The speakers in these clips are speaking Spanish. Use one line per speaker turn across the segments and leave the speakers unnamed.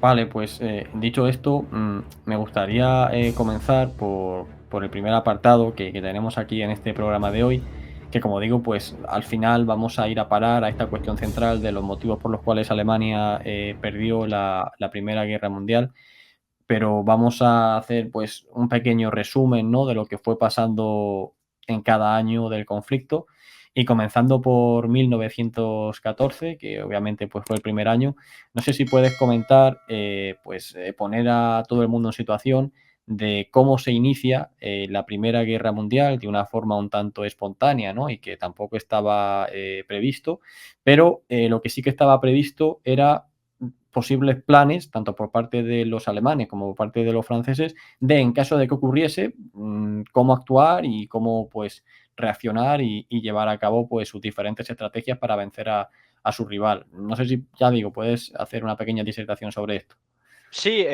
Vale, pues dicho esto, me gustaría comenzar por el primer apartado que tenemos aquí en este programa de hoy, que como digo, pues al final vamos a ir a parar a esta cuestión central de los motivos por los cuales Alemania perdió la Primera Guerra Mundial, pero vamos a hacer pues un pequeño resumen, ¿no? De lo que fue pasando en cada año del conflicto y comenzando por 1914, que obviamente pues fue el primer año. No sé si puedes comentar, poner a todo el mundo en situación de cómo se inicia la Primera Guerra Mundial de una forma un tanto espontánea, ¿no? Y que tampoco estaba previsto, pero lo que sí que estaba previsto era posibles planes, tanto por parte de los alemanes como por parte de los franceses, de en caso de que ocurriese, cómo actuar y cómo pues reaccionar y llevar a cabo pues sus diferentes estrategias para vencer a su rival. No sé si, ya digo, puedes hacer una pequeña disertación sobre esto.
Sí,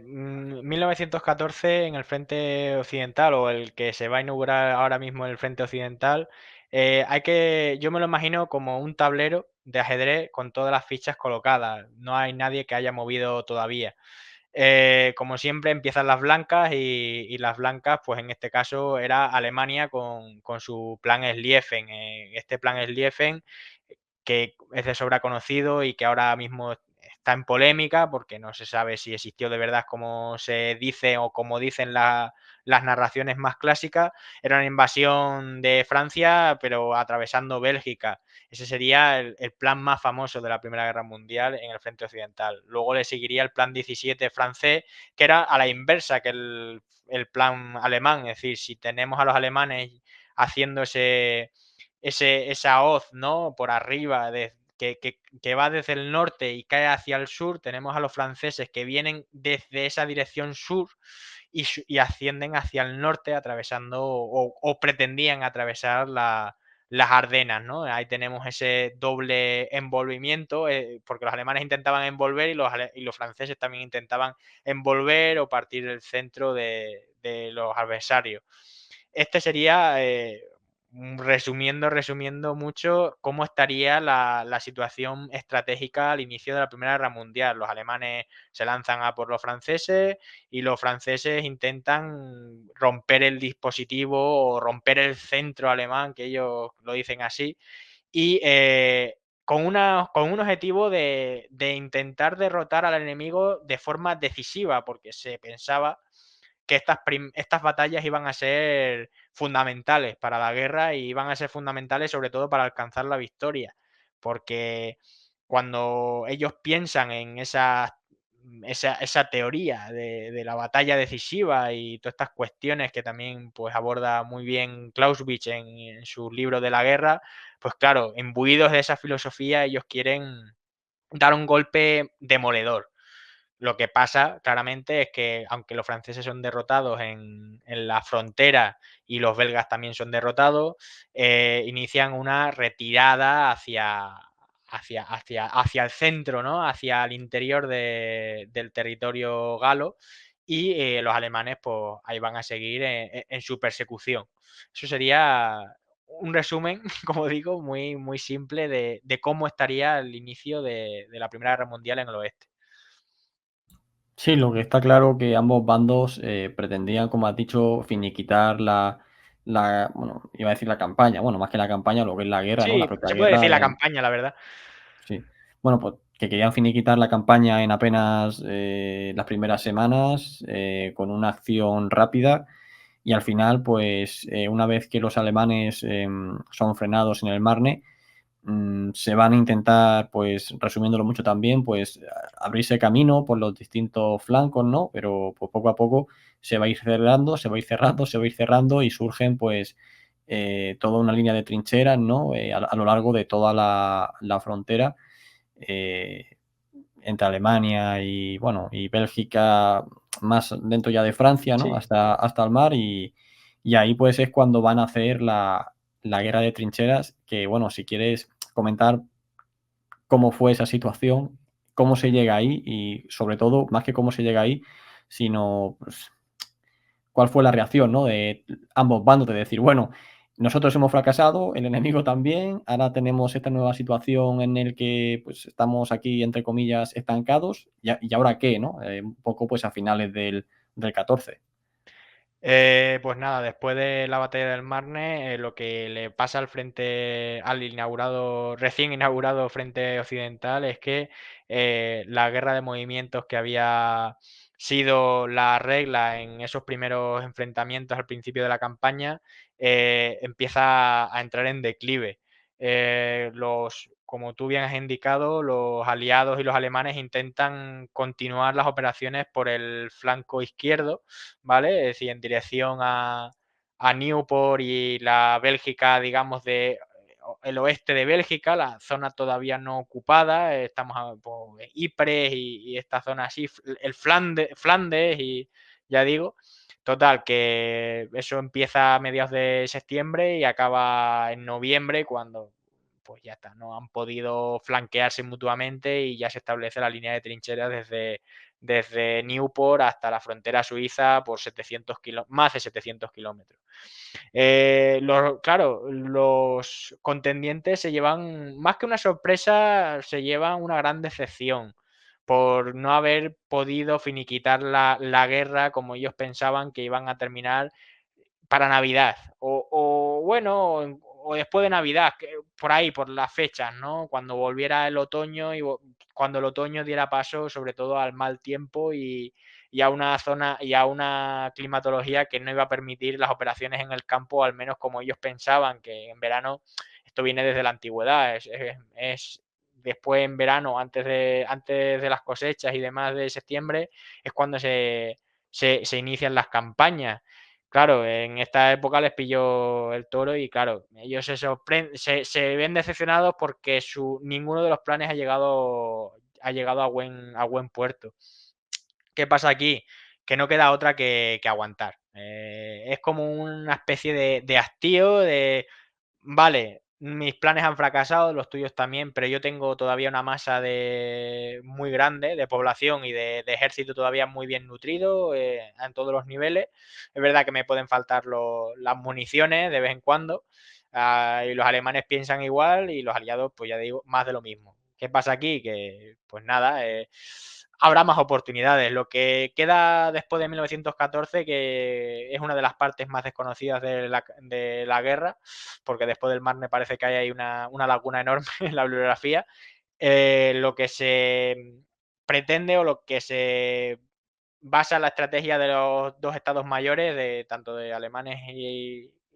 1914 en el frente occidental, o el que se va a inaugurar ahora mismo en el frente occidental, yo me lo imagino como un tablero de ajedrez con todas las fichas colocadas. No hay nadie que haya movido todavía. Como siempre empiezan las blancas y las blancas, pues en este caso era Alemania con su plan Schlieffen. Este plan Schlieffen, que es de sobra conocido y que ahora mismo está en polémica porque no se sabe si existió de verdad como se dice o como dicen las narraciones más clásicas. Era una invasión de Francia, pero atravesando Bélgica. Ese sería el plan más famoso de la Primera Guerra Mundial en el frente occidental. Luego le seguiría el plan 17 francés, que era a la inversa que el plan alemán. Es decir, si tenemos a los alemanes haciendo esa hoz, ¿no? Por arriba, que va desde el norte y cae hacia el sur, tenemos a los franceses que vienen desde esa dirección sur y ascienden hacia el norte atravesando o pretendían atravesar las Ardenas, ¿no? Ahí tenemos ese doble envolvimiento, porque los alemanes intentaban envolver y los franceses también intentaban envolver o partir el centro de los adversarios. Este sería, resumiendo mucho, cómo estaría la situación estratégica al inicio de la Primera Guerra Mundial. Los alemanes se lanzan a por los franceses y los franceses intentan romper el dispositivo o romper el centro alemán, que ellos lo dicen así, y con un objetivo de intentar derrotar al enemigo de forma decisiva, porque se pensaba que estas batallas iban a ser fundamentales para la guerra y iban a ser fundamentales sobre todo para alcanzar la victoria, porque cuando ellos piensan en esa teoría de la batalla decisiva y todas estas cuestiones que también pues aborda muy bien Clausewitz en su libro de la guerra, pues claro, imbuidos de esa filosofía, ellos quieren dar un golpe demoledor. Lo que pasa claramente es que aunque los franceses son derrotados en la frontera y los belgas también son derrotados, inician una retirada hacia el centro, ¿no? Hacia el interior del territorio galo y los alemanes pues ahí van a seguir en su persecución. Eso sería un resumen, como digo, muy simple de cómo estaría el inicio de la Primera Guerra Mundial en el oeste.
Sí, lo que está claro que ambos bandos pretendían, como has dicho, finiquitar bueno, iba a decir la campaña, bueno, más que la campaña, lo que es la guerra, ¿no? La
Sí,
propia
se puede decir
guerra.
la campaña, la verdad.
Sí. Bueno, pues que querían finiquitar la campaña en apenas las primeras semanas, con una acción rápida y al final, pues una vez que los alemanes son frenados en el Marne, se van a intentar, pues resumiéndolo mucho también, pues abrirse camino por los distintos flancos, ¿no? Pero pues, poco a poco se va a ir cerrando, se va a ir cerrando, se va a ir cerrando y surgen pues toda una línea de trincheras, ¿no? A lo largo de toda la frontera eh, entre Alemania y, bueno, y Bélgica, más dentro ya de Francia, ¿no?
Sí.
Hasta el mar y ahí pues es cuando van a hacer la guerra de trincheras, que bueno, si quieres comentar cómo fue esa situación, cómo se llega ahí y sobre todo, más que cómo se llega ahí, sino pues, cuál fue la reacción, ¿no? De ambos bandos, de decir, bueno, nosotros hemos fracasado, el enemigo también, ahora tenemos esta nueva situación en el que, pues, estamos aquí, entre comillas, estancados, ¿y ahora qué?, ¿no? Un poco, pues, a finales del 14.
Pues nada, después de la batalla del Marne, lo que le pasa al inaugurado, recién inaugurado Frente Occidental es que la guerra de movimientos que había sido la regla en esos primeros enfrentamientos al principio de la campaña empieza a entrar en declive. Como tú bien has indicado, los aliados y los alemanes intentan continuar las operaciones por el flanco izquierdo, ¿vale? Es decir, en dirección a Newport y la Bélgica, digamos, el oeste de Bélgica, la zona todavía no ocupada, estamos por Ypres y esta zona así, el Flandes y ya digo. Total, que eso empieza a mediados de septiembre y acaba en noviembre cuando pues ya está, no han podido flanquearse mutuamente y ya se establece la línea de trincheras desde Newport hasta la frontera suiza por más de 700 kilómetros. Claro, los contendientes se llevan, más que una sorpresa, se llevan una gran decepción por no haber podido finiquitar la guerra como ellos pensaban que iban a terminar para Navidad. Bueno, o después de Navidad, por ahí, por las fechas, ¿no? Cuando volviera el otoño y cuando el otoño diera paso sobre todo al mal tiempo y a una zona y a una climatología que no iba a permitir las operaciones en el campo, al menos como ellos pensaban, que en verano, esto viene desde la antigüedad, es después en verano, antes de las cosechas y demás de septiembre, es cuando se inician las campañas. Claro, en esta época les pilló el toro y claro, ellos se ven decepcionados porque ninguno de los planes ha llegado a buen puerto. ¿Qué pasa aquí? Que no queda otra que aguantar. Es como una especie de hastío, vale, mis planes han fracasado, los tuyos también, pero yo tengo todavía una masa muy grande de población y de ejército todavía muy bien nutrido en todos los niveles. Es verdad que me pueden faltar las municiones de vez en cuando, y los alemanes piensan igual y los aliados, pues ya digo, más de lo mismo. ¿Qué pasa aquí? Que pues nada, habrá más oportunidades. Lo que queda después de 1914, que es una de las partes más desconocidas de la guerra, porque después del Marne parece que hay ahí una laguna enorme en la bibliografía. Lo que se pretende o lo que se basa en la estrategia de los dos estados mayores, tanto de alemanes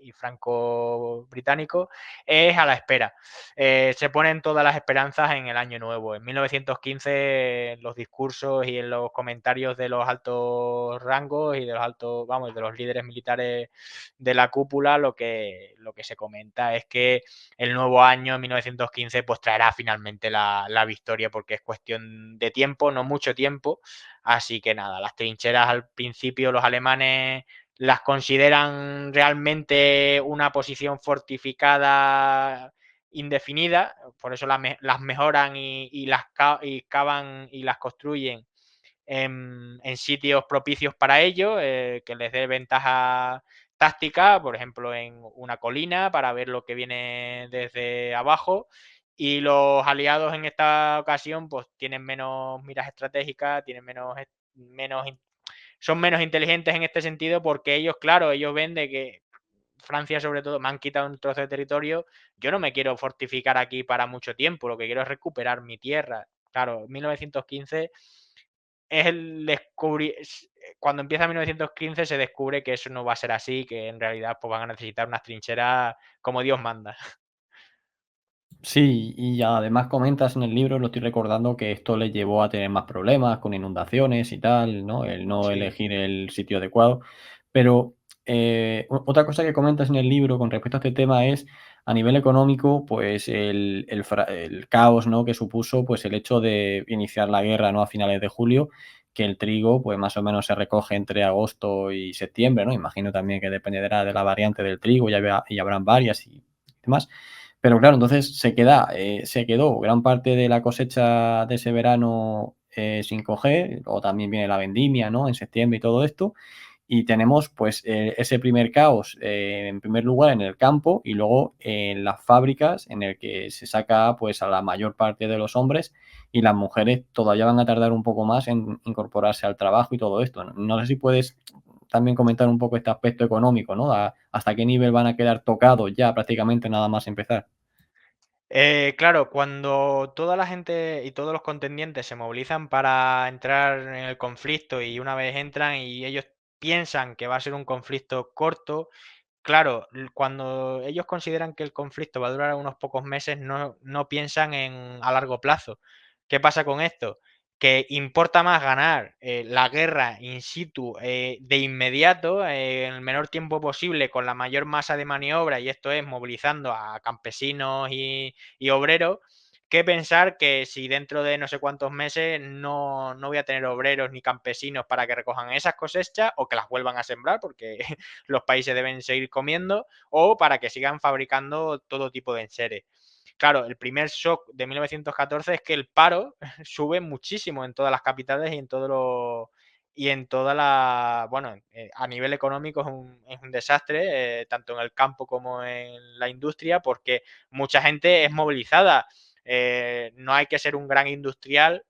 y franco-británicos, es a la espera. Se ponen todas las esperanzas en el año nuevo. En 1915, en los discursos y en los comentarios de los altos rangos y de los altos, vamos, de los líderes militares de la cúpula, lo que se comenta es que el nuevo año, 1915, pues traerá finalmente la victoria, porque es cuestión de tiempo, no mucho tiempo. Así que nada, las trincheras al principio los alemanes las consideran realmente una posición fortificada indefinida, por eso las mejoran y cavan y las construyen en sitios propicios para ello, que les dé ventaja táctica, por ejemplo, en una colina para ver lo que viene desde abajo. Y los aliados en esta ocasión, pues tienen menos miras estratégicas, menos, son menos inteligentes en este sentido porque ellos, claro, ellos ven de que Francia sobre todo me han quitado un trozo de territorio, yo no me quiero fortificar aquí para mucho tiempo, lo que quiero es recuperar mi tierra. Claro, 1915 es cuando empieza 1915 se descubre que eso no va a ser así, que en realidad pues van a necesitar unas trincheras como Dios manda.
Sí, y además comentas en el libro, lo estoy recordando, que esto le llevó a tener más problemas con inundaciones y tal, ¿no? El no
Sí.
elegir el sitio adecuado. Pero otra cosa que comentas en el libro con respecto a este tema es, a nivel económico, pues el caos, ¿no?, que supuso pues el hecho de iniciar la guerra, ¿no?, a finales de julio, que el trigo pues más o menos se recoge entre agosto y septiembre, ¿no? Imagino también que dependerá de la variante del trigo, y habrán varias y demás. Pero claro, entonces se quedó gran parte de la cosecha de ese verano sin coger, o también viene la vendimia, ¿no?, en septiembre y todo esto. Y tenemos pues ese primer caos, en primer lugar en el campo y luego en las fábricas en el que se saca pues a la mayor parte de los hombres y las mujeres todavía van a tardar un poco más en incorporarse al trabajo y todo esto. No sé si puedes también comentar un poco este aspecto económico, ¿no? Hasta qué nivel van a quedar tocados ya prácticamente nada más empezar.
Claro, cuando toda la gente y todos los contendientes se movilizan para entrar en el conflicto y una vez entran y ellos piensan que va a ser un conflicto corto, claro, cuando ellos consideran que el conflicto va a durar unos pocos meses, no piensan a largo plazo. ¿Qué pasa con esto? Que importa más ganar la guerra in situ de inmediato, en el menor tiempo posible, con la mayor masa de maniobra, y esto es movilizando a campesinos y obreros, que pensar que si dentro de no sé cuántos meses no voy a tener obreros ni campesinos para que recojan esas cosechas o que las vuelvan a sembrar, porque los países deben seguir comiendo, o para que sigan fabricando todo tipo de enseres. Claro, el primer shock de 1914 es que el paro sube muchísimo en todas las capitales y en todos los y en toda la, bueno, a nivel económico es un desastre, tanto en el campo como en la industria, porque mucha gente es movilizada. No hay que ser un gran industrial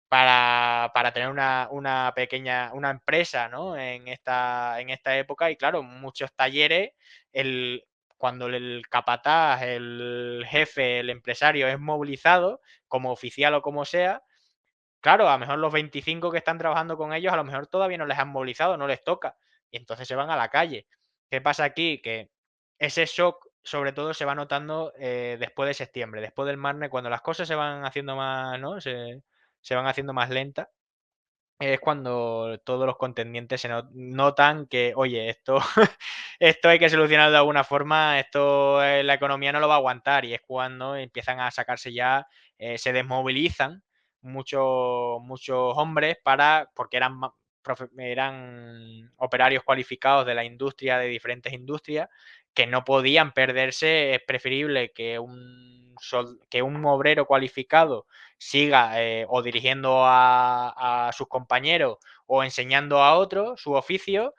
para tener una pequeña una empresa, ¿no? En esta época y claro, muchos talleres, el cuando el capataz, el jefe, el empresario es movilizado, como oficial o como sea, claro, a lo mejor los 25 que están trabajando con ellos, a lo mejor todavía no les han movilizado, no les toca, y entonces se van a la calle. ¿Qué pasa aquí? Que ese shock, sobre todo, se va notando después de septiembre, después del Marne, cuando las cosas se van haciendo más, ¿no? Se van haciendo más lentas, es cuando todos los contendientes se notan que, oye, esto, esto hay que solucionarlo de alguna forma, esto la economía no lo va a aguantar y es cuando empiezan a sacarse ya, se desmovilizan muchos hombres porque eran operarios cualificados de la industria, de diferentes industrias, que no podían perderse. Es preferible que un obrero cualificado siga o dirigiendo a sus compañeros o enseñando a otros su oficio,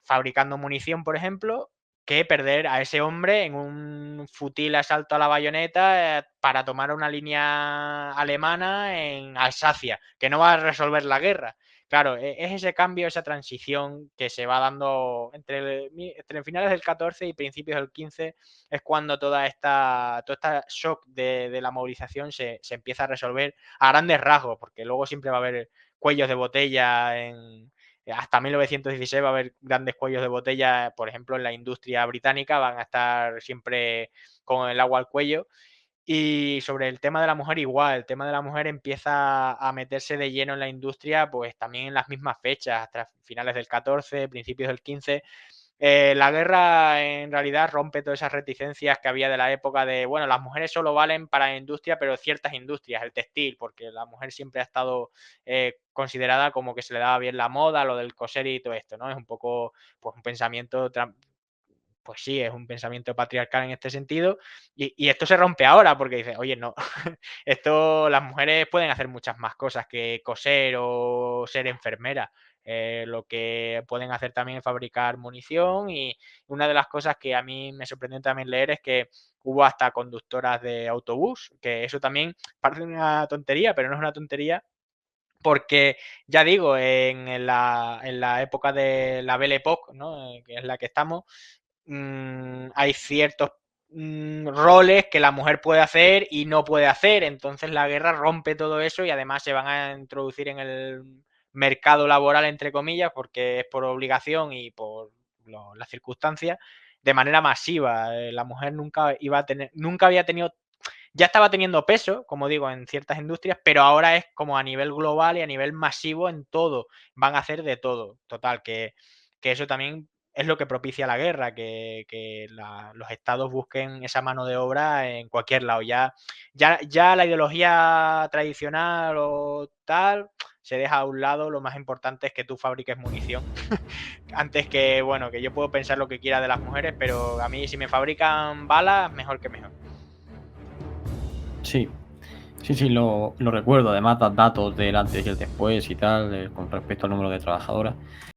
fabricando munición, por ejemplo, que perder a ese hombre en un futil asalto a la bayoneta para tomar una línea alemana en Alsacia, que no va a resolver la guerra. Claro, es ese cambio, esa transición que se va dando entre finales del 14 y principios del 15, es cuando todo este shock de la movilización se empieza a resolver a grandes rasgos, porque luego siempre va a haber cuellos de botella hasta 1916 va a haber grandes cuellos de botella, por ejemplo, en la industria británica van a estar siempre con el agua al cuello. Y sobre el tema de la mujer igual, el tema de la mujer empieza a meterse de lleno en la industria, pues también en las mismas fechas, hasta finales del 14, principios del 15. La guerra en realidad rompe todas esas reticencias que había de la época de, bueno, las mujeres solo valen para la industria, pero ciertas industrias, el textil, porque la mujer siempre ha estado considerada como que se le daba bien la moda, lo del coser y todo esto, ¿no? Es un poco, pues, un pensamiento pues sí, es un pensamiento patriarcal en este sentido. Y esto se rompe ahora porque dices, oye, no, esto las mujeres pueden hacer muchas más cosas que coser o ser enfermera. Lo que pueden hacer también es fabricar munición y una de las cosas que a mí me sorprendió también leer es que hubo hasta conductoras de autobús, que eso también parece una tontería, pero no es una tontería porque, ya digo, en la época de la Belle Époque, ¿no? Que es la que estamos, hay ciertos roles que la mujer puede hacer y no puede hacer. Entonces la guerra rompe todo eso y además se van a introducir en el mercado laboral, entre comillas, porque es por obligación y por las circunstancias, de manera masiva. La mujer nunca había tenido, ya estaba teniendo peso, como digo, en ciertas industrias, pero ahora es como a nivel global y a nivel masivo en todo. Van a hacer de todo. Total, que eso también es lo que propicia la guerra, que los estados busquen esa mano de obra en cualquier lado. Ya la ideología tradicional o tal se deja a un lado, lo más importante es que tú fabriques munición. Antes que, bueno, que yo puedo pensar lo que quiera de las mujeres, pero a mí si me fabrican balas, mejor que mejor.
Sí, sí, lo recuerdo. Además, das datos del antes y el después y tal, con respecto al número de trabajadoras.